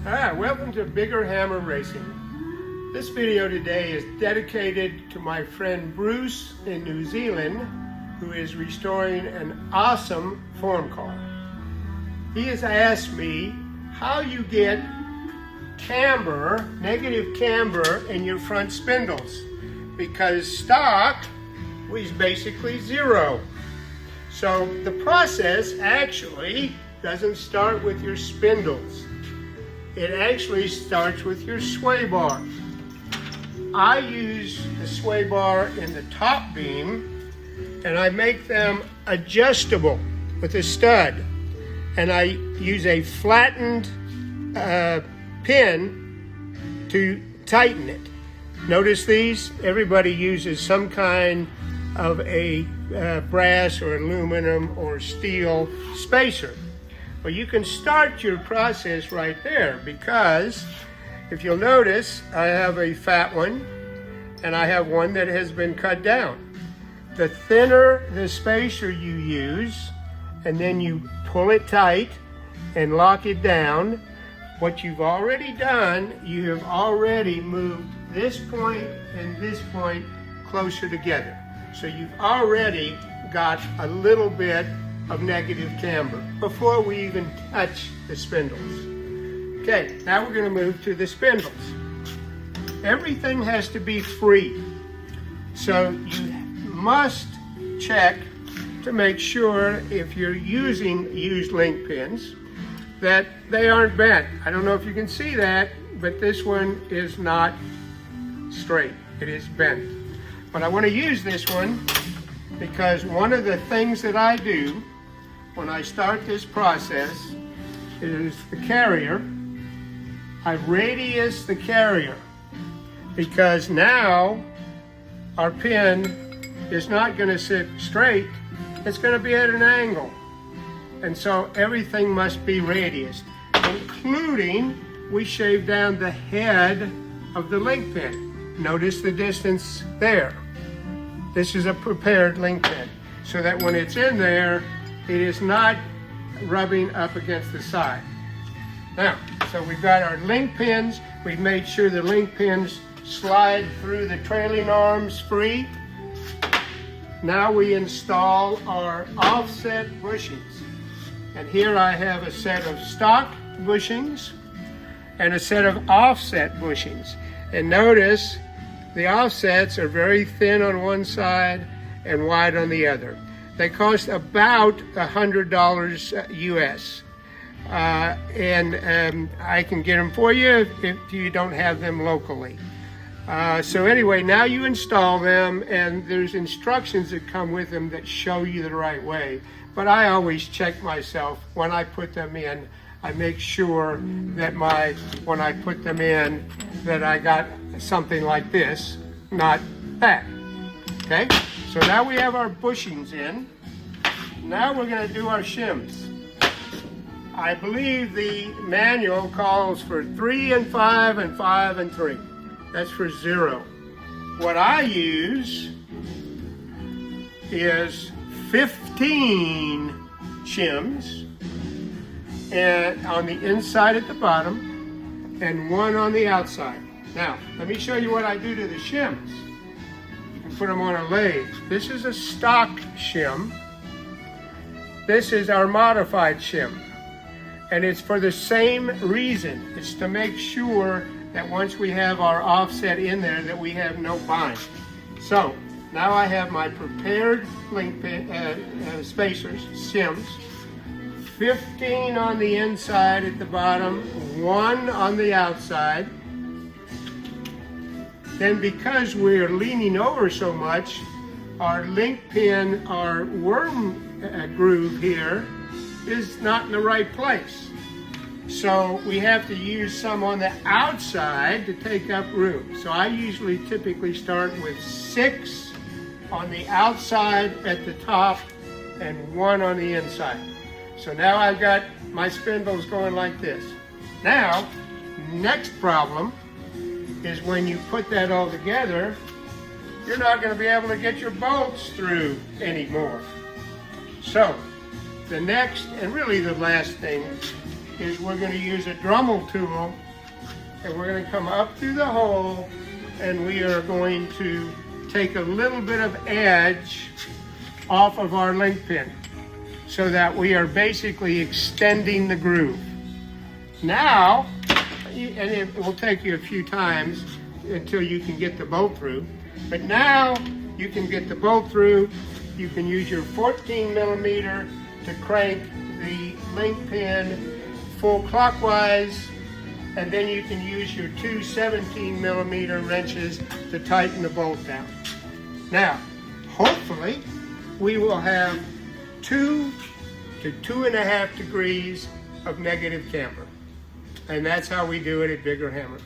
Welcome to Bigger Hammer Racing. This video today is dedicated to my friend Bruce in New Zealand, who is restoring an awesome form car. He has asked me how you get camber, negative camber in your front spindles, because stock was basically zero. So the process actually doesn't start with your spindles. It actually starts with your sway bar. I use the sway bar in the top beam, and I make them adjustable with a stud. And I use a flattened pin to tighten it. Notice these? Everybody uses some kind of a brass or aluminum or steel spacer. Well, you can start your process right there, because if you'll notice, I have a fat one and I have one that has been cut down. The thinner the spacer you use, and then you pull it tight and lock it down, what you've already done, you have already moved this point and this point closer together. So you've already got a little bit of negative camber before we even touch the spindles. Okay, now we're going to move to the spindles. Everything has to be free. So you must check to make sure, if you're using used link pins, that they aren't bent. I don't know if you can see that, but this one is not straight. It is bent. But I want to use this one because one of the things that I do when I start this process is the carrier. I radius the carrier, because now our pin is not going to sit straight, it's going to be at an angle. And so everything must be radiused, including we shave down the head of the link pin. Notice the distance there. This is a prepared link pin, so that when it's in there, it is not rubbing up against the side. Now, so we've got our link pins. We've made sure the link pins slide through the trailing arms free. Now we install our offset bushings. And here I have a set of stock bushings and a set of offset bushings. And notice the offsets are very thin on one side and wide on the other. They cost about $100 US. And I can get them for you if you don't have them locally. So anyway, now you install them, and there's instructions that come with them that show you the right way. But I always check myself when I put them in. I make sure that when I put them in, that I got something like this, not that. Okay, so now we have our bushings in. Now we're going to do our shims. I believe the manual calls for 3 and 5 and 5 and 3. That's for 0. What I use is 15 shims, and on the inside at the bottom, and 1 on the outside. Now, let me show you what I do to the shims. You can put them on a lathe. This is a stock shim. This is our modified shim. And it's for the same reason. It's to make sure that once we have our offset in there, that we have no bind. So, now I have my prepared link pin, spacers, shims. 15 on the inside at the bottom, 1 on the outside. Then, because we're leaning over so much, our link pin, our worm groove here, is not in the right place. So we have to use some on the outside to take up room. So I usually typically start with 6 on the outside at the top and 1 on the inside. So now I've got my spindles going like this. Now, next problem is when you put that all together, you're not going to be able to get your bolts through anymore. So the next, and really the last thing, is we're going to use a Dremel tool, and we're going to come up through the hole, and we are going to take a little bit of edge off of our link pin so that we are basically extending the groove. Now, and it will take you a few times until you can get the bolt through, but now you can get the bolt through. You can use your 14 millimeter to crank the link pin full clockwise, and then you can use your two 17 millimeter wrenches to tighten the bolt down. Now, hopefully, we will have 2 to 2.5 degrees of negative camber. And that's how we do it at Bigger Hammer.